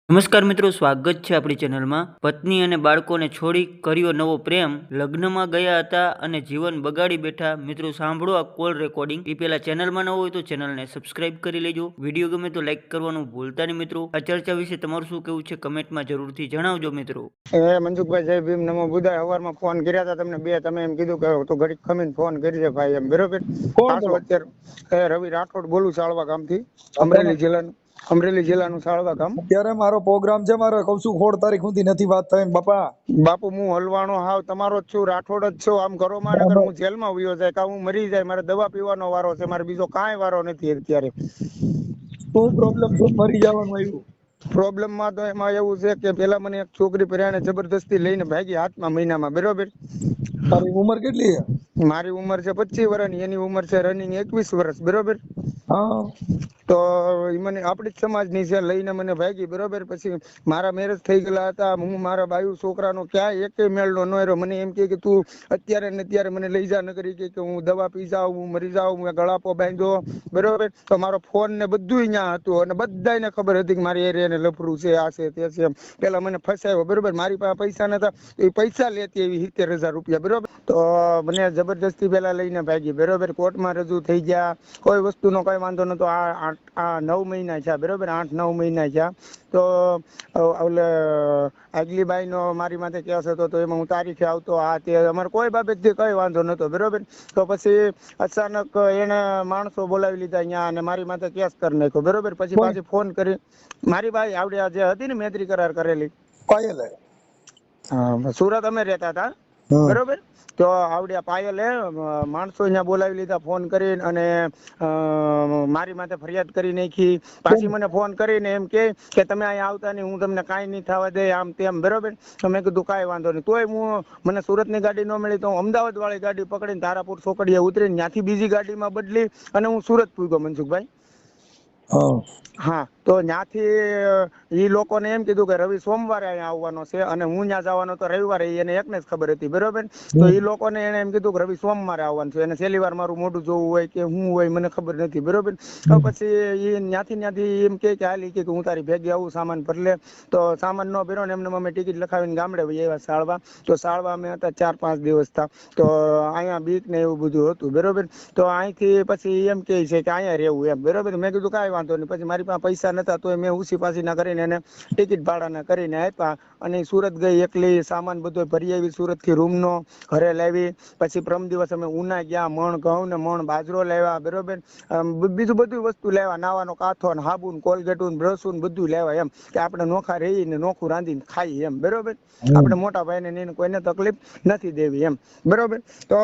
નમસ્કાર મિત્રો, સ્વાગત છે આપણી ચેનલમાં। પત્ની અને બાળકોને છોડી કર્યો નવો પ્રેમ, લગ્નમાં ગયા હતા અને જીવન બગાડી બેઠા। મિત્રો સાંભળો આ કોલ રેકોર્ડિંગ। એ પહેલા ચેનલમાં ન હોય તો ચેનલને સબસ્ક્રાઇબ કરી લેજો। વિડીયો ગમે તો લાઈક કરવાનું ભૂલતા નહીં મિત્રો। આ ચર્ચા વિશે તમારું શું કહેવું છે કમેન્ટમાં જરૂરથી જણાવજો મિત્રો। મનસુખભાઈ, જય ભીમ, નમો બુદ્ધાય। હવારમાં ફોન કર્યા હતા તમને બે, તમે એમ કીધું કે તો ઘડીક ખમીને ફોન કરી દે ભાઈ, એમ બરોબર। પાછો અત્યારે રવિ રાઠોડ બોલું, સાળવા ગામથી, અમરેલી જિલ્લાનું સાળવા ગામ। અત્યારે મારો પ્રોગ્રામ છે, મારે કહું છું 16 તારીખ સુધી નથી વાત થઈ બાપા। બાપુ હું હલવાણો હાવ તમારો જ છું, રાઠોડ જ છું। આમ કરો માં નગર હું જેલમાં વયો જાય કે હું મરી જાય, મારે દવા પીવાનો વારો છે, મારે બીજો કાંઈ વારો નથી અત્યારે। શું પ્રોબ્લેમ છે? મરી જવાનું આવ્યું? પ્રોબ્લેમ માં તો એમાં એવું છે કે પેલા મને એક છોકરી પર્યાણે જબરદસ્તી લઈને ભાગી 7મા મહિનામાં, બરોબર। તારી ઉંમર કેટલી છે? મારી ઉંમર છે 25 વર્ષની, એની ઉંમર છે રનિંગ 21 વર્ષ, બરોબર। હા, તો એ મને આપણી જ સમાજની છે, લઈને મને ભાગી, બરોબર। પછી મારા મેરેજ થઈ ગયેલા હતા, હું મારા બાયુ છોકરાનો ક્યાંય એકેય મેળનો ન રહ્યો। મને એમ કે તું અત્યારે ને અત્યારે મને લઈ જા, નગરી કે હું દવા પી જાઉં, હું મરી જાઉં, મેં ગળાપો બાંધ્યો, બરોબર। તો મારો ફોન ને બધું ત્યાં હતું અને બધાને ખબર હતી કે મારી એરિયાને લફરું છે, આ છે તે છે। પેલા મને ફસાયો, બરોબર। મારી પાસે પૈસા નતા, એ પૈસા લેતી એવી 70,000 રૂપિયા, બરોબર। તો મને જબરદસ્તી પેલા લઈને ભાગી, બરોબર। કોર્ટમાં રજૂ થઈ ગયા, કોઈ વસ્તુનો કઈ વાંધો નતો। આ 9 મહિના છે, બરોબર, 8-9 મહિના છે। તો ઓલે આગલી બાઈ નો મારી માથે કેસ હતો, તો એમાં હું તારીખે આવતો, આ તે અમારે કોઈ બાબતથી કઈ વાંધો નતો, બરોબર। તો પછી અચાનક એને માણસો બોલાવી લીધા અહીંયા અને મારી માથે કેસ કરી નાખ્યો, બરોબર। પછી પાછી ફોન કરી, મારી બાઈ આવડે જે હતી ને મૈત્રી કરાર કરેલી પાયલ હે? હા, સુરત અમે રહેતા હતા, બરોબર। તો આવડ્યા પાયલે માણસો અહીંયા બોલાવી લીધા ફોન કરીને અને મારી માથે ફરિયાદ કરી નાખી। પાછી મને ફોન કરીને એમ કે તમે અહીંયા આવતા નહીં, હું તમને કાંઈ નહીં થવા દે, આમ તેમ, બરોબર। તો મેં કીધું કાંઈ વાંધો નહીં। તોય મને સુરતની ગાડી ન મળી તો હું અમદાવાદ વાળી ગાડી પકડીને તારાપુર ચોકડીએ ઉતરીને ત્યાંથી બીજી ગાડીમાં બદલી અને હું સુરત પૂગ્યો, મનસુખભાઈ। હા, તો ત્યાંથી એ લોકોને એમ કીધું કે રવિ સોમવારે અહીંયા આવવાનો છે અને હું ત્યાં જવાનો તો રવિવારે, એને એકને જ ખબર હતી, બરોબર। તો એ લોકોને એને એમ કીધું કે રવિ સોમવારે આવવાનું છે, એને છેલ્લી વાર મારું મોઢું જોવું હોય કે હું હોય મને ખબર નથી, બરોબર। તો પછી એ ત્યાંથી એમ કે હાલી કે હું તારી ભેગી આવું, સામાન ભર લે। તો સામાન ન ભર્યો ને એમને અમે ટિકિટ લખાવીને ગામડે આવ્યા સાળવા। તો સાળવા અમે હતા 4-5 દિવસ થા, તો અહીંયા બીક ને એવું બધું હતું, બરોબર। તો અહીંથી પછી એમ કે છે કે અહીંયા રહેવું, એમ, બરોબર। મેં કીધું કાંઈ વાંધો નહીં। પછી મારી પાસે પૈસા નતા, તો મેં ઉસી પાસી ના કરીને એને ટિકિટ ભાડાના કરીને આપ્યા અને સુરત ગઈ એકલી, સામાન બધો ભરી આવી સુરત થી, રૂમ નો ઘરે લાવી। પછી પ્રમ દિવસ અમે ઉના ગયા, મણ ઘઉં ને મણ બાજરો લાવ્યા, બરોબર। બીજું બધું વસ્તુ લાવ્યા, નાવાનો કાથો ને સાબુ ને કોલગેટ ને બ્રશ ને બધું લાવ્યા, એમ કે આપણે નોખા રહીને નોખું રાંધીને ખાઈ, એમ, બરોબર। આપણે મોટા ભાઈને ને કોઈને તકલીફ નથી દેવી, એમ, બરોબર। તો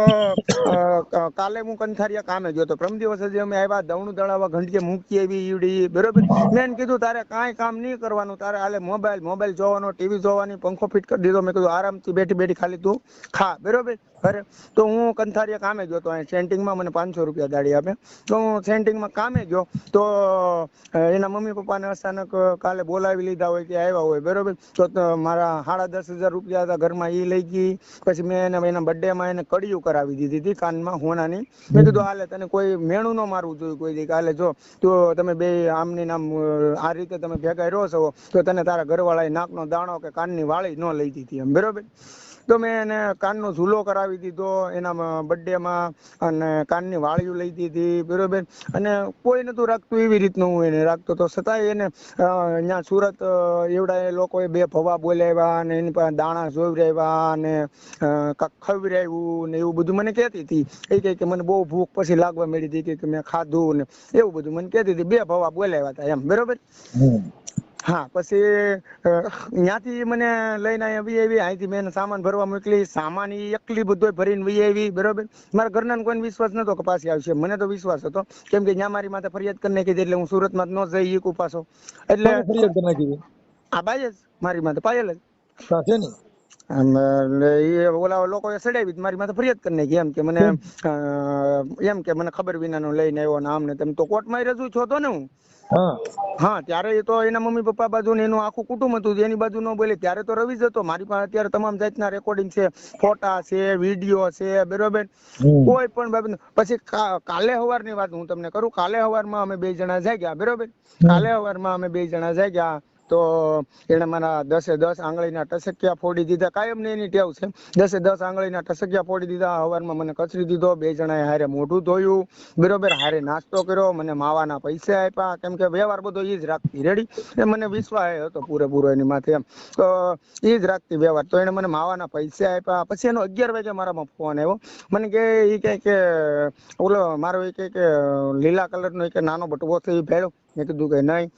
કાલે હું કંથારિયા કામે ગયો તો, પ્રમ દિવસ હજી અમે આવ્યા, દવણું દળાવવા ઘંટીએ મૂકી આવી ઈવડી, બરોબર। મેં એને કીધું તારે કાંઈ કામ નહીં કરવાનું, તારે હાલે મોબાઈલ જોવાનો, ટીવી જોવાની, પંખો ફિટ કરી દીધો। મેં કીધું આરામથી બેઠી બેઠી ખાલી તું ખા, બરોબર। અરે તો હું કંથારિયા કામે ગયો તો, અહીં સેન્ટિંગમાં મને 500 રૂપિયા દાડી આપે, તો હું સેન્ટિંગમાં કામે ગયો તો એના મમ્મી પપ્પાને અચાનક કાલે બોલાવી લીધા હોય કે આવ્યા હોય, બરોબર। તો મારા 10,500 રૂપિયા હતા ઘરમાં, એ લઈ ગઈ। પછી મેં એના બર્થડે માં એને કડિયું કરાવી દીધી હતી કાનમાં હોનાની। મેં કીધું હાલે તને કોઈ મેણું ન મારવું જોઈએ કોઈ દી, હાલે જો તો તમે બે આમની નામ આ રીતે તમે ભેગા રહો છો તો તને તારા ઘરવાળાએ નાકનો દાણો કે કાનની વાળી ન લઈ દીધી, એમ, બરોબર। તો મેં એને કાનનો ઝૂલો કરાવી દીધો એના બર્થડે માં અને કાનની વાળીઓ લઈ દીધી, બરોબર। અને કોઈ નતું રાખતું એવી રીતનું હું એને રાખતો, તો છતાંય એને અહીંયા સુરત એવડા એ લોકોએ 2 ભવા બોલાવ્યા અને એની પાસે દાણા જોવરાવ્યા અને ખવડાવ્યું ને એવું બધું મને કહેતી હતી। એ કે મને બહુ ભૂખ પછી લાગવા મળી હતી કે મેં ખાધું ને એવું બધું મને કહેતી હતી। 2 ભવા બોલાવ્યા હતા, એમ, બરોબર। હા, પછી ત્યાંથી મને લઈને આવી, અહીંથી મેં સામાન ભરવા મોકલી, સામાન એકલી બધો ભરીને વહી આવી, બરોબર। મારા ઘરના કોઈને વિશ્વાસ નતો કે પાછી આવશે, મને તો વિશ્વાસ હતો કેમ કે ત્યાં મારી માથે ફરિયાદ કરી નાખી એટલે હું સુરતમાં ન જઈ શકું પાછો, એટલે ફરિયાદ કરી નાખી? આ બાઈ જ મારી માથે, પાયલ જ છે ને? એ ઓલા લોકોએ સડાવી મારી માથે ફરિયાદ કરી નાખી, એમ કે મને ખબર વિનાનો લઈને આવ્યો ને આમ ને તેમ। તો કોર્ટમાં રજૂ થયો હતો ને હું, હા, ત્યારે એ તો એના મમ્મી પપ્પા બાજુ ને એનું આખું કુટુંબ હતું, એની બાજુ ન બોલે। ત્યારે તો રવિ જ હતો, મારી પાસે અત્યારે તમામ જાતના રેકોર્ડિંગ છે, ફોટા છે, વિડીયો છે, બરોબર, કોઈ પણ બાબત। પછી કાલે સવારની વાત હું તમને કરું, કાલે સવારમાં અમે 2 જણા જાગ્યા, બરોબર। કાલે સવારમાં અમે 2 જણા જાગ્યા તો એને મારા 10 આંગળીના ટસકિયા ફોડી દીધા. કાયમ ને એની ટેવ છે, 10 આંગળીના ટસકિયા ફોડી દીધા. સવારમાં મને કચરી દીધો, 2 જણાએ હારે મોઢું ધોયું, બરોબર, હારે નાસ્તો કર્યો, મને માવાના પૈસા આપ્યા, કેમ કે વ્યવહાર બધો ઈ જ રાખતી. રેડી, એ મને વિશ્વાસ હતો પૂરેપૂરો એની માથે એમ, તો ઈ જ રાખતી વ્યવહાર. તો એને મને માવાના પૈસા આપ્યા. પછી એનો 11 વાગે મારામાં ફોન આવ્યો. મને કે કે ઓલો મારો એ કે લીલા કલરનો કે નાનો બટવો છે એ ભેળો. મેં કીધું કે નહીં.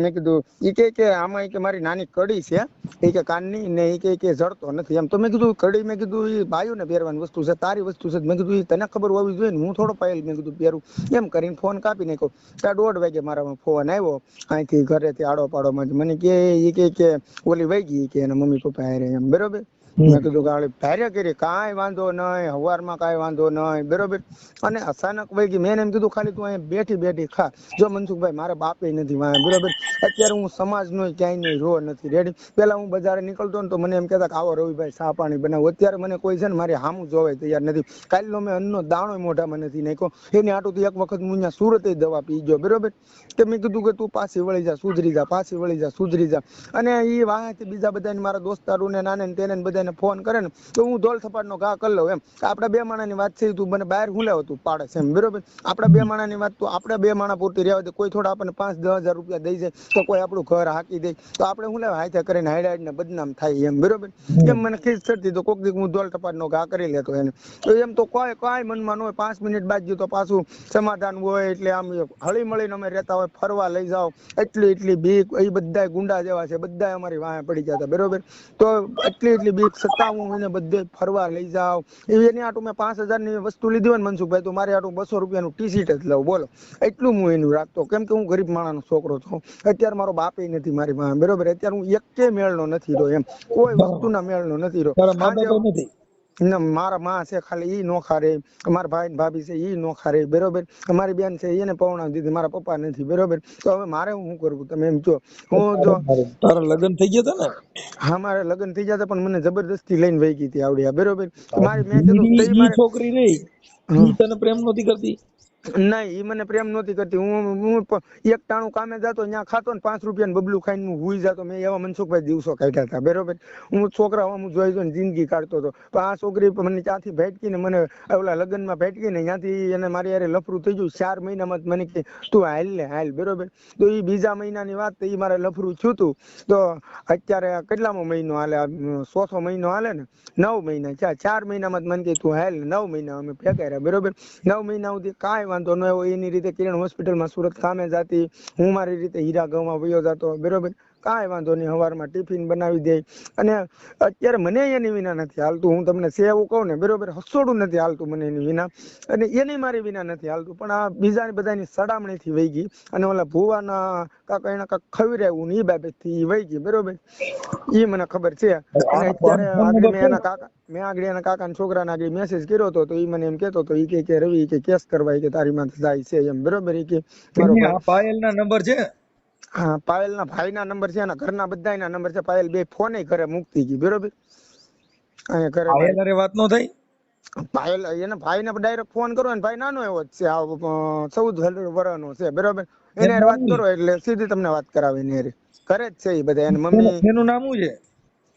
મેં કીધું ઈ કે આમાં કે મારી નાની કડી છે એ કે કાનની ને એ કે જડતો નથી એમ. તો મેં કીધું કડી, મેં કીધું એ બાયું ને પહેરવાની વસ્તુ છે, તારી વસ્તુ છે. મેં કીધું તને ખબર હોવી જોઈએ ને, હું થોડો પાયેલ મેં કીધું પહેરું. એમ કરીને ફોન કાપી નાખ્યો. ત્યાં 1:30 વાગે મારામાં ફોન આવ્યો અહીંથી ઘરેથી આડો પાડોમાં. મને કે ઓલી વહી ગઈ કે એના મમ્મી પપ્પા હારે એમ, બરોબર. મેં કીધું કે ભારે કરી, કાંઈ વાંધો નહીં, હવારમાં કાંઈ વાંધો નહીં, બરોબર. અને અચાનક વહી ગઈ. મેં એમ કીધું ખાલી તું અહીંયા બેઠી ખા. જો મનસુખભાઈ મારે બાપે નથી વાંહે, બરોબર. અત્યારે હું સમાજનો ક્યાંય રો નથી. રેડી, પેલા હું બજારે નીકળતો ને તો મને એમ કહેતા કે આવો રવિભાઈ ચા પાણી બનાવો. અત્યારે મને કોઈ છે ને મારી હામું જોવાય તૈયાર નથી. કાલનો મેં અન્નનો દાણો મોઢામાં નથી નાખ્યો. એની આટું એક વખત હું અહીંયા સુરત દવા પી ગયો, બરોબર. કે મેં કીધું કે તું પાછી વળી જા, સુધરી જા, પાછી વળી જા, સુધરી જા. અને એ વાંહેથી બીજા બધાને મારા દોસ્તારોને નાને ને તેને બધાને ફોન કરે ને તો હું ધોળ થપાટનો ઘા કરી લઉં એમ. આપડા 2 માણાની વાત છે, તું મને બહાર હું લેવો તું પાડે છે એમ, બરોબર. આપડા 2 માણાની વાત, તો આપડા 2 માણા પૂરતી રહેવા દે. કોઈ થોડા આપણને 5-10 હજાર રૂપિયા દઈ જાય તો કોઈ આપણું ઘર હાકી દે તો આપણે હું લેવા હાથે કરીને હાઈડ ને બદનામ થાય એમ, બરોબર. એમ મને ખીજ ચડતી તો કોક દી હું ધોળ થપાટનો ઘા કરી લેતો એને. તો એમ તો કાંઈ મનમાં ન હોય. 5 મિનિટ બાદ તો પાછું સમાધાન હોય. એટલે આમ હળી મળીને અમે રહેતા હોય, ફરવા લઈ જાઓ, એટલી બીક. એ બધા ગુંડા જેવા છે, બધા અમારી વાહે પડી ગયા હતા, બરોબર. તો એટલી બીક છતાં હું એને બધે ફરવા લઈ જાઉં. એની આટું મેં 5000 ની વસ્તુ લીધી હોય ને મનસુખભાઈ, તો મારે આટું 200 રૂપિયાનું ટી-શર્ટ જ લઉં, બોલો. એટલું હું એનું રાખતો, કેમ કે હું ગરીબ માણસનો છોકરો છું. અત્યારે મારો બાપ નથી મારી પાસે, બરોબર. અત્યારે હું એકે મેળનો નથી રહ્યો એમ, કોઈ વસ્તુના મેળનો નથી રહ્યો. મારા માં છે ખાલી ઈ નોખા રે, મારા ભાઈ ને ભાભી છે ઈ નોખા રે, બરોબર. અમારી બેન છે એને પૌણાવી દીધી, મારા પપ્પા નથી, બરોબર. તો હવે મારે શું કરવું તમે એમ કહો. હું જો તારા લગ્ન થઈ ગયા હતા ને? હા, મારે લગ્ન થઈ ગયા હતા, પણ મને જબરદસ્તી લઈને વહી ગઈ હતી આવડી, બરોબર. મારી મેં કીધું ઈ છોકરી રહી, ઈ તને પ્રેમ નહોતી કરતી? નહીં, ઈ મને પ્રેમ નહોતી કરતી. હું એક ટાણું કામે જતો, ત્યાં ખાતો ને 5 રૂપિયાનું બબલું ખાઈને હું હુઈ જતો. મેં એવા મનસુખભાઈ દિવસો કાઢ્યા હતા, બરોબર. હું છોકરા હું જોઈ જોઈને જિંદગી કાઢતો હતો. પણ આ છોકરી મને ત્યાંથી ભેટકી ને મને ઓલા લગ્નમાં ભેટકી ને ત્યાંથી એને મારી યારે લફરું થઈ ગયું. 4 મહિનામાં મને કે તું હાલ ને હાલ, બરોબર. તો એ બીજા મહિનાની વાત, તો એ મારે લફરું થયું હતું. તો અત્યારે કેટલામો મહિનો હાલે? 4થો મહિનો હાલે ને, 9 મહિના. 4 મહિનામાં મને કે તું હાલ. 9 મહિના અમે ભેગા રહ્યા, બરોબર. 9 મહિના સુધી કાંઈ વાંધો ન આવ્યો. એની રીતે કિરણ હોસ્પિટલમાં સુરત કામે જતી, હું મારી રીતે હીરા ઘઉંમાં વયો જતો, બરોબર. કાંઈ વાંધો નહીં, સવારમાં ટિફિન બનાવી દે. અને અત્યારે મને એની વિના નથી હાલતું. હું તમને સેવું કહું ને, બરોબર, હસોડું નથી હાલતું મને એની વિના, અને એની મારી વિના નથી હાલતું. પણ આ બીજાની બધાની સડામણીથી વહી ગઈ. અને ઓલા ભુવાના કાકા એને કાંક ખવડાવ્યું ને એ બાબતથી વહી ગઈ, બરોબર. એ મને ખબર છે. અને અત્યારે આગળ મેં આગળ એના કાકાના છોકરાને આગળ મેસેજ કર્યો હતો, તો એ મને એમ કેતો હતો, ઈ કે રવિ કે કેસ કરવા કે તારી માથે જાય છે એમ, બરોબર. ઈ કે મારો ભાઈ પાયલના નંબર છે? હા, પાયલના ભાઈના નંબર છે, અને ઘરના બધાના નંબર છે. પાયલ 2 ફોન ઘરે મૂકતી ગઈ, બરોબર. અહીંયા ઘરે પાયલ વાત નો થઈ? પાયલ એના ભાઈને ડાયરેક્ટ ફોન કરો ને, ભાઈ નાનો એવો જ છે, 14 વર્ષનો છે, બરોબર. એને વાત કરો એટલે સીધી તમને વાત કરાવે. એને ઘરે જ છે એ બધા. એની મમ્મી, એનું નામ શું છે?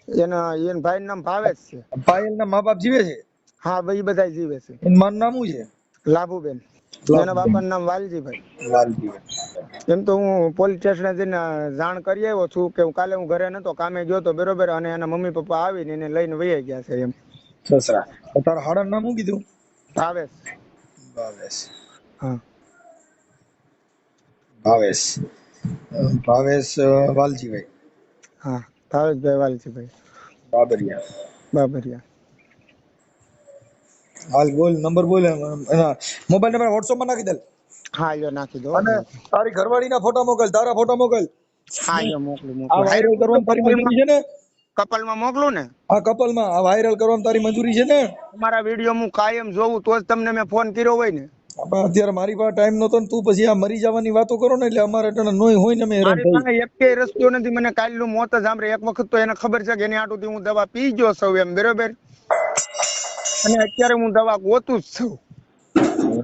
એના ભાઈનું નામ ભાવેશ છે. પાયલના મા બાપ જીવે છે? હા, ભાઈ બધા જીવે છે. એનું મારું નામ શું છે? લાભુબેન. એના બાપાનું નામ વાલજીભાઈ. એમ તો હું પોલીસ સ્ટેશને જઈને જાણ કરી આવ્યો છું કે કાલે હું ઘરે નતો, કામે ગયો તો, બરોબર. અને એના મમ્મી પપ્પા આવીને એને લઈને વહી ગયા છે એમ. સસરા. તારા હાડાનું નામ શું કીધું? ભાવેશ. હા, ભાવેશ વાલજીભાઈ. હા, ભાવેશભાઈ વાલજીભાઈ બાબરિયા. હાલ બોલ, નંબર બોલ. એના મોબાઈલ નંબર WhatsApp માં નાખી દે. હા, યો નાખી દો. અને તારી ઘરવાળીના ફોટા મોકલ, તારા ફોટા મોકલ. હા, યો મોકલું. આ વાયરલ કરવામાં તારી મંજૂરી છે ને? કપલમાં મોકલું ને? આ કપલમાં આ વાયરલ કરવામાં તારી મંજૂરી છે ને? તમારા વિડીયો હું કાયમ જોઉં, તો જ તમને મેં ફોન કર્યો હોય ને. અત્યારે મારી પાસે ટાઈમ નતો ને તું પછી આ મરી જવાની વાતો કરો ને, એટલે અમારે નોય હોય ને અમે હેરાન થઈ. મારી પાસે એકેય રસ્તો નથી. મને કાલનું મોત જ સાંભળે. એક વખત તો એને ખબર છે કે એની આટુથી હું દવા પી ગયો છું એમ, બરોબર. અને અત્યારે હું દવા ગોતું જ છું.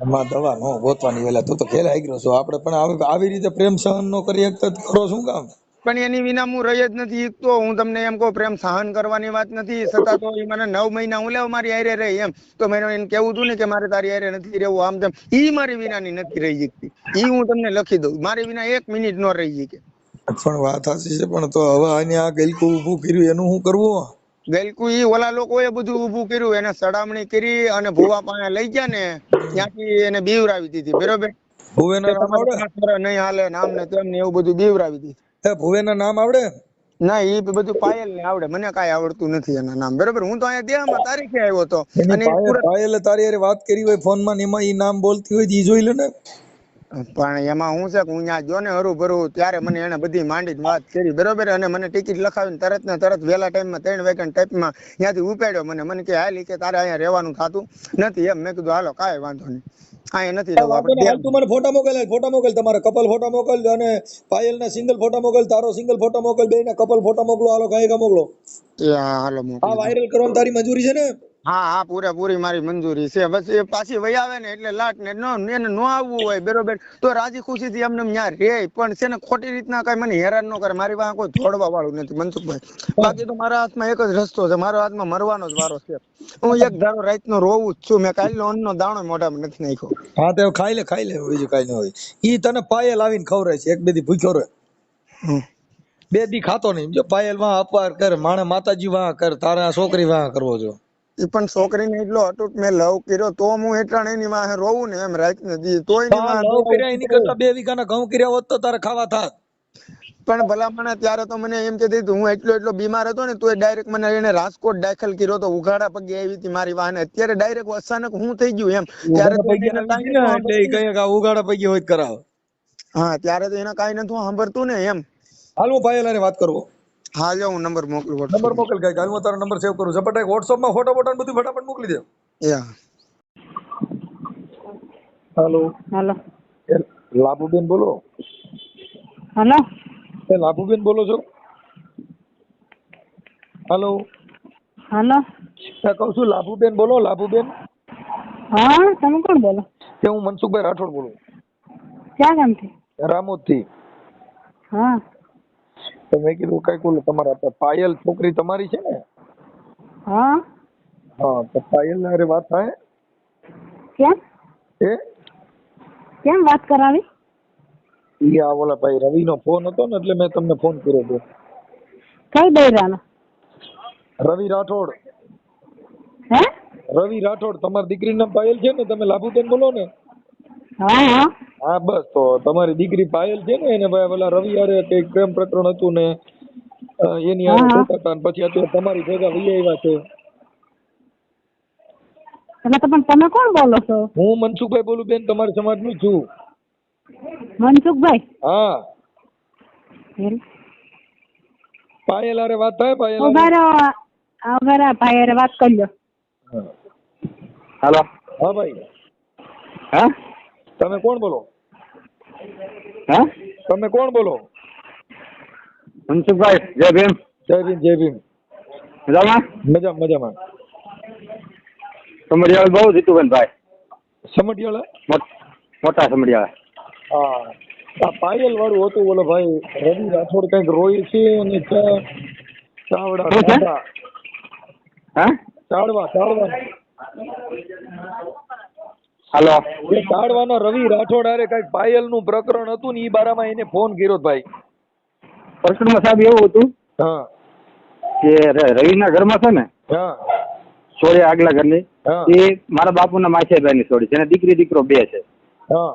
એમાં દવા નો ગોતવાની વેલા તું તો ઘેર આવી ગયો છો. આપણે પણ આવી રીતે પ્રેમ સહન નો કરી શકતા કરો શું કામ? પણ એની વિના હું રહી જ નથી ઈચ્છતો. હું તમને એમ કહું પ્રેમ સહન કરવાની વાત નથી, છતાં તો ઈ મને 9 મહિના હું લેવ મારી હારે રહી એમ, તો મેં એને કેવું હતું ને કે મારે તારી હારે નથી રહેવું આમ તેમ. ઈ મારી વિનાની નથી રહી શકતી, ઈ હું તમને લખી દઉં, મારી વિના 1 મિનિટ નો રહી શકે. પણ વાત સાચી છે, પણ તો હવે આને આ ગલકું ઊભું કર્યું એનું શું કરવું? ગલકુ ઈ ઓલા લોકોએ બધું ઊભું કર્યું, એને સડામણી કરી અને ભુવા પાસે લઈ ગયા ને ત્યાંથી એને બીવરાવી દીધી, બરોબર? ભુવેના નામ આવડે? 5 વર્ષ નહીં હાલે નામ ને તેમ ને એવું બધું બીવરાવી દીધું. એ ભુવેના નામ આવડે? ના ઈ બધું પાયલ ને આવડે, મને કાંઈ આવડતું નથી એના નામ, બરોબર? હું તો અહીંયા દેહમાં તારીખે આવ્યો હતો અને પાયલે તારી હારે વાત કરી હોય ફોનમાં ને એમાં ઈ નામ બોલતી હોય તો ઈ જોઈ લે ને. પણ એમાં હું છે કે હું ત્યાં જો ને હરું ભરું ત્યારે મને એને બધી માંડીને વાત કરી, બરોબર? અને મને ટિકિટ લખાવીને તરત ને તરત વહેલા ટાઈમમાં 3 વાગ્યાના ટાઈપમાં ત્યાંથી ઉપાડ્યો મને કે હાલ કે તારે અહીંયા રહેવાનું થતું નથી એમ. મેં કીધું હાલો કાંઈ વાંધો નહીં, અહીંયા નથી રહેવું આપણે. હાલ તું મને ફોટા મોકલ, તમારા કપલ ફોટા મોકલ અને પાયલના સિંગલ ફોટા મોકલ, તારો સિંગલ ફોટા મોકલ, બેયના કપલ ફોટા મોકલો. હાલો કાંઈ મોકલો. હાલો મોકલો. આ વાયરલ કરવાની તારી મંજૂરી છે ને? હા હા પૂરેપૂરી મારી મંજૂરી છે. બસ એ પાછી વહી આવે ને એટલે લાટ ને એને ન આવવું હોય, બરોબર? તો રાજી ખુશી થી એમને ન્યા રે, પણ છે ને ખોટી રીતના કઈ મને હેરાન ન કરે. મારી પાસે કોઈ ધોડવા વાળું નથી મનસુખભાઈ. બાકી તો મારા હાથમાં એક જ રસ્તો છે, મારા હાથમાં મરવાનો જ વારો છે. હું એક ધારો રાત નો રોવું જ છું. મેં કાલનો અન્નનો દાણો મોઢામાં નથી નાખ્યો. હા તો ખાઈ લે બીજું કાઈ ન હોય. ઈ તને પાયલ આવીને ખવરાય છે, 1-2 દી ભૂખ્યો રહે, 2 દી ખાતો નહીં. જો પાયલ વાં અપવાર કર, માણે માતાજી વાં કર, તારા છોકરી વાં કરવો જો. ઈ પણ છોકરીને એટલો અટૂટ મેં લવ કર્યો તો હું એટલા એની વાહે રોવું ને એમ રાત ને દી તોય લવ કર્યા એની કરતા 2 વીઘાના ઘઉં કર્યા હોત તો તારે ખાવા થાત. પણ ભલામણ ત્યારે તો મને એમ કીધું હતું, હું એટલો બીમાર હતો ને તો ડાયરેક્ટ મને એને રાજકોટ દાખલ કર્યો તો, ઉઘાડા પગે આવી હતી મારી વાહને. અત્યારે ડાયરેક્ટ અચાનક હું થઈ ગયું એમ. ત્યારે તો ઉઘાડા પગે હોય કરાવ. હા ત્યારે તો એને કાંઈ નતું સાંભળતું ને એમ. હાલ હું પાયલ હારે વાત કરવો. હા જો હું નંબર મોકલું. નંબર મોકલ ગાય, હાલ હું તારો નંબર સેવ કરું. ઝપટ WhatsApp માં ફોટો બધું ફટાફટ મોકલી દે. યા હાલો હાલો લાભુબેન બોલો? હાલો લાભુબેન બોલો છો? હાલો હાલો કહું છું લાભુબેન બોલો? લાભુબેન? હા તમે કોણ બોલો? હું મનસુખભાઈ રાઠોડ બોલું. ક્યાં ગામથી? રામોદ થી. હા તો મેં કીધું કઈ બોલો, તમારા પાયલ છોકરી તમારી છે ને? હા હા તો પાયલ ને અરે વાત થાય કેમ કેમ વાત કરાવી? ઈ આ ઓલા ભાઈ રવિ નો ફોન હતો ને એટલે મેં તમને ફોન કર્યો હતો. કઈ બૈરાનો? રવિ રાઠોડ. હે રવિ રાઠોડ. તમારી દીકરી નામ પાયલ છે ને? તમે લાભુબેન બોલો ને? હા હા હા બસ તો તમારી દીકરી પાયલ છે ને, એને ભાઈ ઓલા રવિ હારે કઈક પ્રેમ પ્રકરણ હતું ને એની હારે જોતા હતા, પછી અત્યારે તમારી ભેગા વહી આવ્યા છે. એટલે તો પણ તમે કોણ બોલો છો? હું મનસુખભાઈ બોલું બેન, તમારા સમાજ નું છું. મનસુખભાઈ? હા પાયલ હારે વાત થાય? પાયલ ભાઈ વાત કરી લો. હાલો. હા ભાઈ. હા તમે કોણ બોલો? હા તમે કોણ બોલો? મનસુખભાઈ. જય ભીમ. જય ભીમ. જય ભીમ. મજામાં? મજામાં. સમડિયાળ બહુ જીતુભાઈ. સમડિયાળા? મોટા સમડિયાળા. હા આ પાયલ વાળું હતું બોલો ભાઈ. રવિ રાઠોડ કઈક રોય છે અને ચાવડા ચાળવા હાલો ચાળવાનો રવિ રાઠોડ હારે કઈક પાયલ નું પ્રકરણ હતું ને ઈ બારામાં એને ફોન કર્યો ભાઈ. પ્રકરણમાં સાહેબ એવું હતું હા કે રવિના ઘરમાં છે ને હા છોડી આગલા ઘરની હા એ મારા બાપુના માછીભાઈ ની છોડી છે, એને દીકરી દીકરો 2 છે. હા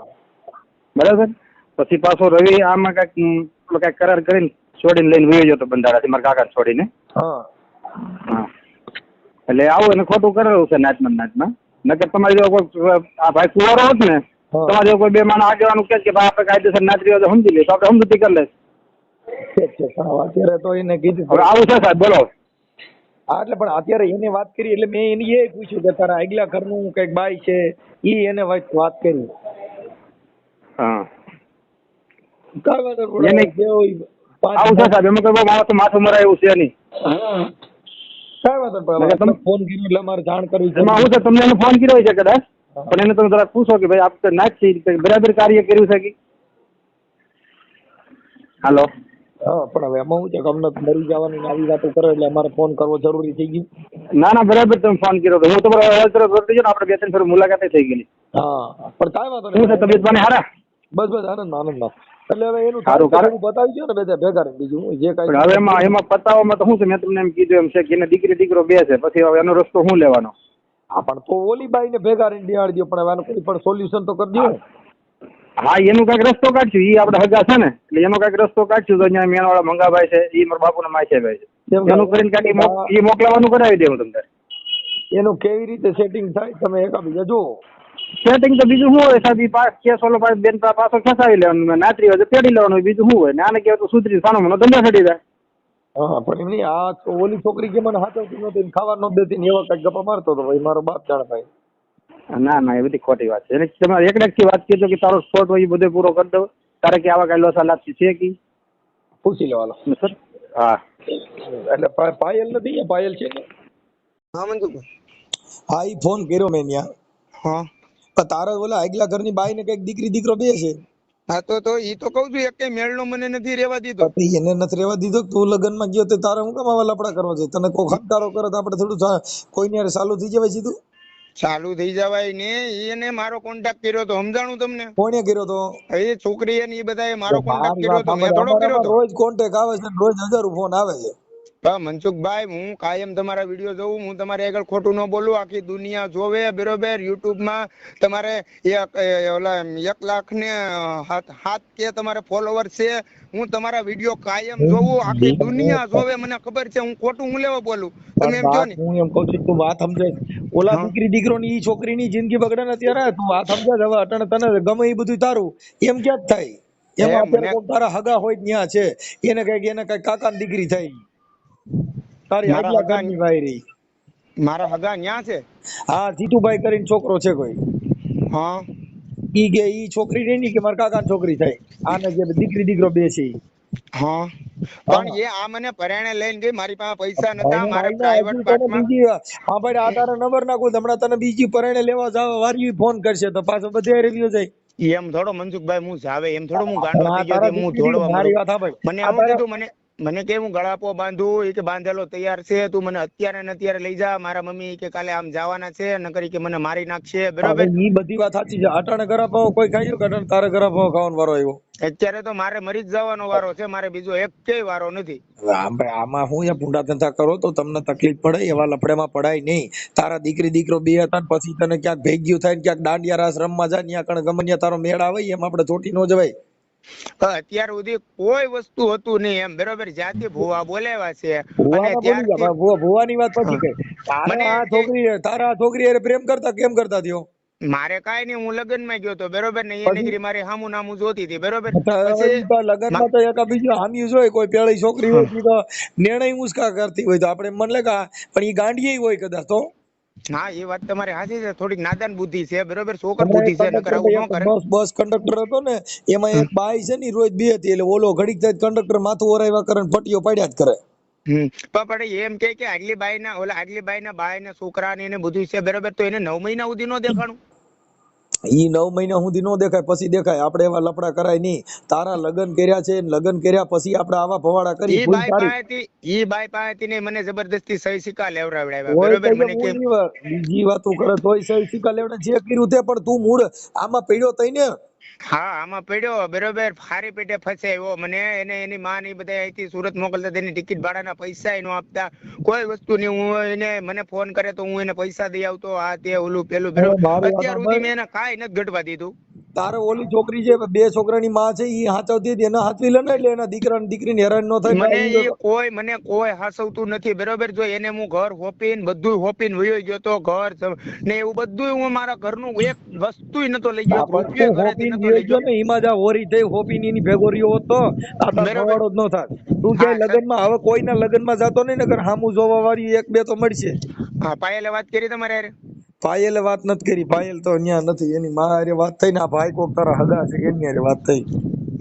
બરાબર. પછી પાછો રવિ આમાં કઈક કરાર કરીને છોડીને લઈને વયો જતો બંધારાથી મારા કાકા છોડીને. હા એટલે આવું એને ખોટું કરેલું છે નાચમાં. નકર તમારી જો કોઈ આ ભાઈ કુંવારો હોત ને, તમારે જો કોઈ 2 માણસ આગેવાનું કે ભાઈ આપણે કાયદેસર નાચરી હોય તો સમજી લઈએ, તો આપણે સમજૂતી કરી લઈશ. અત્યારે તો એને કીધું હવે આવું છે સાહેબ, બોલો. હા એટલે પણ અત્યારે એને વાત કરી એટલે મેં એને એ પૂછ્યું કે તારા આગલા ઘરનું કઈક બાઈ છે, ઈ એને વાત કરી. હા આવું છે સાહેબ, એમાં કોઈ માણસ માથું મરાય એવું છે નહીં. કઈ વાંધો નહીં, તમે ફોન કર્યો એટલે અમારે જાણ કરવી છે. એમાં હું છે તમને એને ફોન કર્યો છે કદાચ, પણ એને તમે જરા પૂછો કે ભાઈ આપણે નાચી બરાબર કાર્ય કર્યું છે કે? હાલો હા પણ હવે એમાં શું છે કે અમને તો મરી જવાની ને આવી વાતો કરે એટલે અમારે ફોન કરવો જરૂરી થઈ ગયું. ના બરાબર તમે ફોન કર્યો તો હું તમારો અવાજ તરફ વર્તી ને આપણે બે ત્રણ ફેર મુલાકાતે થઈ ગયેલી. હા પણ કાંઈ વાંધો શું છે નહીં. તબિયત પાણી હારા? બસ બસ આનંદમાં. એટલે હવે એનું સારું થાય કારણ તો બતાવી દો ને બધા ભેગા રહીને, બીજું હું જે પણ હવે એમાં પતાવવામાં તો શું છે, મેં તમને એમ કીધું એમ છે કે એને દીકરી દીકરો બે છે, પછી હવે એનો રસ્તો શું લેવાનો? હા પણ તો ઓલી બાઈ ને ભેગા રહીને બિહાડી દો, પણ હવે આનું કોઈ પણ સોલ્યુશન તો કરી દો. હા એનું કઈક રસ્તો કાઢશું, એ આપણે હગા છે ને એટલે એનો કઈક રસ્તો કાઢશું. તો અહીંયા મેણવાળા મંગાભાઈ છે, એ મારા બાપુના માસીભાઈ છે, એનું કરીને કાંઈક એ મોકલાવાનું કરાવી દેવું તમને. એનું કેવી રીતે સેટિંગ થાય તમે એકાબીજા જુઓ. સેટિંગ તો બીજું શું હોય સાહેબ, પાસ કેસ ઓલો પાસે બેન પાછો ખેંચાવી લેવાનું, નાતરી હોય તો તેડી લેવાનું, બીજું શું હોય ને આને કહેવાય તો સુધરી સાનો મને ધંધા ચડી જાય. હા પણ એમ નહીં, આ તો ઓલી છોકરી કે મને હાથવતી નહોતી ને ખાવા નહોતી દેતી ને એવા કઈક ગપ્પા મારતો હતો, ભાઈ મારો બાપ જાણે ભાઈ. ના એ બધી ખોટી વાત છે. એને તમારે એકડેકથી વાત કરજો કે તારો સ્પોટ હોય એ બધો પૂરો કરી દો. તારે કે આવા કઈ લોસા લાગતી છે કે પૂછી લેવાનો. હા એટલે પાયલ નથી, પાયલ છે ને? હા મનસુખભાઈ. હા ઈ ફોન કર્યો મેં ત્યાં. હા પણ તારા ઓલા આગલા ઘરની બાઈ ને કઈક દીકરી દીકરો બે છે. હા તો ઈ તો કઉ છું, એક મેળનો મને નથી રહેવા દીધો. પછી એને નથી રહેવા દીધો. તું લગ્નમાં ગયો તે તારે હું કામ આવા લફડા કરવા છે? તને કોઈ ખટકારો કરે તો આપણે થોડું કોઈની હારે ચાલુ થઈ જવાય સીધું? ચાલુ થઈ જવાય ને. એને મારો કોન્ટેક્ટ કર્યો તો, સમજાણું તમને? કોણે કર્યો તો? એ છોકરી એ બધાએ મારો કોન્ટેક્ટ મારી કર્યો વાત તો, મેં સાંભળ, થોડો કર્યો અમારામાં તો. રોજ કોન્ટેક્ટ આવે છે, રોજ હજારો ફોન આવે છે. હા મનસુખભાઈ, હું કાયમ તમારા વિડીયો જોઉં, હું તમારે આગળ ખોટું ન બોલું, આખી દુનિયા જોવે બરોબર. યુટ્યુબ માં તમારે 1,00,000 ને 7 કે તમારે ફોલોવર છે. હું તમારા વિડીયો કાયમ જોઉં, આખી દુનિયા જોવે, મને ખબર છે. હું ખોટું હું લેવા બોલું, તમે એમ કહો ને. હું એમ કઉ છું તું વાત સમજે. ઓલા દીકરી દીકરો ની ઈ છોકરીની જિંદગી બગડે ને ત્યારે તું વાત સમજે. હવે અટાણે તને ગમે એ બધું તારું એમ ક્યાં જ થાય? એમાં અત્યારે કોક તારા હગા હોય ત્યાં છે, એને કઈક કાકા ની દીકરી થાય, તારી મારા આગલા હગા ઘરની વાયરી. મારા હગા ન્યા છે. હા જીતુભાઈ કરીને છોકરો છે કોઈ. હા ઈ કે ઈ છોકરી રહી ની કે મારા કાકા ની છોકરી થાય. આને જે દીકરી દીકરો બે છે ઈ. હા પણ એ આ મને પરાણે લઈને ગઈ, મારી પાસે પૈસા નતા, ભાઈને મારે આઈને પ્રાઇવેટ હજી તને પાર્ટમાં. બીજી હા ભાઈ આ તારા નંબર નાખું, હમણાં તને બીજી પરણે લેવા જાવ વારી ફોન કરશે તો પાછો બધે રહ્યો જાય. એમ થોડો મનસુખભાઈ હું જાવે, એમ થોડો હું પણ ગાંડો આ થઈ ગયો તારા હું દીકરી દોડવા મારી મળું. વાત સાંભળ. મને આ આવું તારા કીધું, મને કે હું ગળાપો બાંધું, એ કે બાંધેલો તૈયાર છે, તું મને અત્યારે ને અત્યારે લઈ જા. મારા મમ્મી કે કાલે આમ જવાના છે, નકર કે મને મારી નાખશે હવે બરોબર. ઈ બધી વાત સાચી છે. અટાણે ગરા પાવ કોઈ ખાઈ કે અટાણે તારે ગરા પાવ ખાવાનો વારો આવ્યો? અત્યારે તો મારે મરી જ જવાનો વારો છે, મારે બીજો એક કેય વારો નથી. આમાં હું ભૂંડા ધંધા કરો તો તમને તકલીફ પડે, એવા લફડેમાં પડાય નહીં. તારા દીકરી દીકરો બે હતા ને પછી તને ક્યાંક ભેગ્યું થાય ને ક્યાંક દાંડિયા રાસ રમવા જાય ત્યાં કણ ગમે ત્યાં તારો મેળ આવે એમ આપણે ચોટી ન જવાય. અત્યાર સુધી કોઈ વસ્તુ હતું નહીં એમ બરોબર. જ્યાંથી ભૂવા બોલાવ્યા છે અને ભુવાના બોલી ત્યારથી ગયા ભુવાની વાત પછી કઈ. તારા આ છોકરી હારે પ્રેમ કરતા કેમ કરતા થયો? મારે કાઈ નહીં, હું લગ્ન માં ગયો તો બરોબર ને, એ નીકળી મારી હામું નામું જોતી હતી બરોબર. લગ્ન માં તો એક બીજું હામ્યું હોય, કોઈ પેળી છોકરી હોય ઈ તો નિર્ણય મુસ્કા કરતી હોય તો આપણે મન લાગે પણ ઈ ગાંડીએ હોય કદાચ તો. હા એ વાત તમારી સાચી છે, થોડીક નાદાન બુદ્ધિ છે બરોબર, છોકર બુદ્ધિ છે, નકર આવું ન કરે. બસ કંડક્ટર હતો ને એમાં એક બાઈ છે ને રોજ બે હતી, એટલે ઓલો ઘડીક થાય કંડક્ટર માથું ઓરાવ્યા કરે ને પટ્ટીઓ પાડ્યા જ કરે. પણ એમ કે આગલી બાઈ ના બાઈ ના છોકરા ને એને બધું છે બરોબર, તો એને 9 મહિના સુધી નો દેખાણું. ઈ 9 મહિના સુધી નો દેખાય, પછી દેખાય. આપણે એવા લફડા કરાય નહીં. તારા લગ્ન કર્યા છે, લગ્ન કર્યા પછી આપણે આવા ભવાડા કરી. ઈ બાઈ પાસેથી ને મને જબરદસ્તી સહી સિક્કા લેવડાવ્યા બરોબર. મને કે બીજી વાતો કરે તોય સહી સિક્કા લેવડે જે કર્યું તે, પણ તું મૂળ આમાં પડ્યો તઈ ને. હા આમાં પડ્યો બરોબર, ફારી પેટે ફસાયો મને. એને એની માં ને બધા અહીંથી સુરત મોકલતા, તેની ટિકિટ ભાડાના પૈસા નો આપતા, કોઈ વસ્તુ નહીં. હું એને મને ફોન કરે તો હું એને પૈસા દઈ આવતો, આ તે ઓલું પેલું બરોબર. અત્યાર સુધી મેં એને કાંઈ નથી ઘટવા દીધું. તારે ઓલી છોકરી છે, બે છોકરાની માં છે, ઈ હાચવતી હતી, એને હાચવી લે ને, એટલે એના દીકરા ને દીકરીને હેરાન ન થાય. મને કોઈ હાસવતું નથી બરોબર. જો એને હું ઘર હોપીને બધું હોપીને વયો ગયો તો, ઘર ને એવું બધું હું મારા ઘરનું એક વસ્તુ નતો લઈ ગયો, રૂપિયો ઘરેથી નતો લઈ ગયો. એમાં જા હોરી થઈ હોપીની એની ભેગો રહ્યો હોત તો આ ભવાડો જ ન થાત. તું ક્યાંય લગ્નમાં હવે કોઈના લગ્નમાં જાતો નહીં, નકર હામું જોવા વાળી એક બે તો મળશે. હા પાયલે વાત કરી તમારે યાર? પાયલે વાત નથી કરી. પાયલ તો અહીંયા નથી, એની માં હારે વાત થઈ ને આ ભાઈ કોક તારા હગા છે એની હારે વાત થઈ.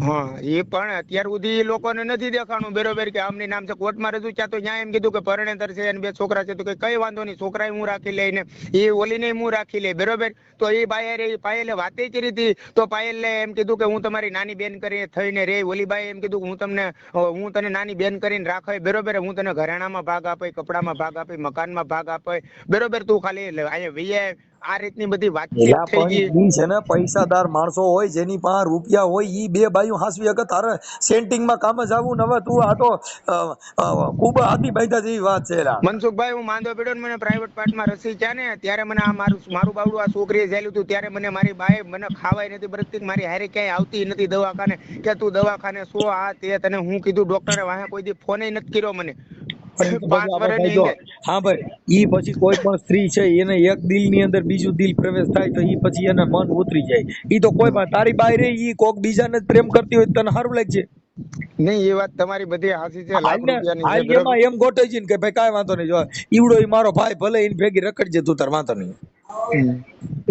હા એ પણ અત્યાર સુધી એ લોકોને નથી દેખાણું બરોબર કે આમની નામ છે કોર્ટમાં રજૂ થયા તો ન્યાય એમ કીધું કે પરણેતર છે અને 2 છોકરા છે તો કે કઈ વાંધો નહીં છોકરાએ હું રાખી લઈને એ ઓલીને હું રાખી લે બરોબર તો એ પાયલે વાતે કરી હતી તો પાયલે એમ કીધું કે હું તમારી નાની બેન કરીને થઈને રે ઓલી બાઈ એમ કીધું કે હું તને નાની બેન કરીને રાખે બરોબર હું તને ઘરેણામાં ભાગ આપે કપડામાં ભાગ આપે મકાનમાં ભાગ આપે બરોબર તું ખાલી અહીંયા વૈયા આ રીતની બધી વાતચીત થઈ ગઈ ઈ છે ને પૈસાદાર માણસો હોય જેની પાસે રૂપિયા હોય ઈ બે બાયું હાસવી શકે તારે સેન્ટિંગમાં કામ જ આવું ને હવે તું આ તો ખૂબ હાથી બાંધ્યા જેવી વાત છે લા. મનસુખભાઈ હું માંદો પડ્યો ને મને પ્રાઇવેટ પાર્ટમાં રસી છે ને ત્યારે મને આ મારું બાવડું આ છોકરીએ ઝેલ્યું હતું ત્યારે મને મારી બાએ મને ખાવાય નથી બરકતી મારી હારે ક્યાંય આવતી નથી દવાખાને કે તું દવાખાને શું આ તે તને હું કીધું ડોક્ટરે વાહે કોઈ દી ફોન નથી કર્યો મને 5 વર્ષની અંદર. હા ભાઈ ઈ પછી કોઈ પણ સ્ત્રી છે એને એક દિલ ની અંદર બીજું દિલ પ્રવેશ થાય તો ઈ પછી એને મન ઉતરી જાય ઈ તો કોઈ પણ તારી બાઈ રે ઈ કોક બીજાને જ પ્રેમ કરતી હોય તને સારું લાગશે નહીં એ વાત તમારી બધી હાચી છે લાખ રૂપિયાની છે બરોબર. એમાં એમ ગોઠવી છે ને કે ભાઈ કાંઈ વાંધો નહીં જો ઈવડો ઈ મારો ભાઈ ભલે એની ભેગી રખડજે તું તાર વાંધો નહીં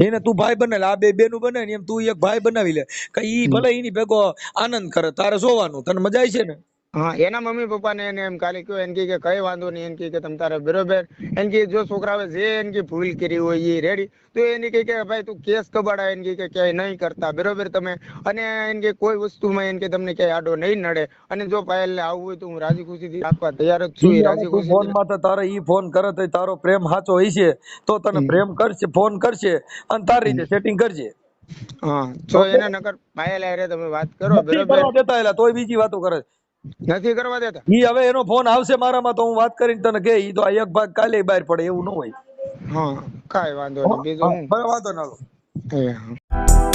એને તું ભાઈ બનાવી આ બે બેનું બનાવી એમ તું એક ભાઈ બનાવી લે કે ઈ ભલે એની ભેગો આનંદ કરે તારે જોવાનું તને મજા આવી છે ને. હા એના મમ્મી પપ્પા ને એને એમ કાલે કયો એને કે કઈ વાંધો નહીં એને કે તમ તારે બરોબર એને કે જો છોકરાએ જે એને કે ભૂલ કરી હોય એ રેડી તો એને કે ભાઈ તું કેસ કબાડા એને કે ક્યાંય નહીં કરતા બરોબર તમે અને એને કે કોઈ વસ્તુમાં એને કે તમને ક્યાંય આડો નહીં નડે અને જો પાયલ આવવું હોય તો હું રાજી ખુશીથી રાખવા તૈયાર જ છું રાજી ખુશી ફોન માં તો તારે ઈ ફોન કરે તો તારો પ્રેમ સાચો હોય છે તો તને પ્રેમ કરશે ફોન કરશે અને તારી રીતે સેટિંગ કરશે. હા જો એને નકર પાયલ હારે તમે વાત કરો બરોબર દેતા એલા તોય બીજી વાતો કરે નથી કરવા દેતા ઈ હવે એનો ફોન આવશે મારામાં તો હું વાત કરીને તને કે ઈ તો આ એક ભાગ કાલે બહાર પડે એવું ન હોય. હા કાંઈ વાંધો નહીં બીજું હું વાંધો ના લો. હા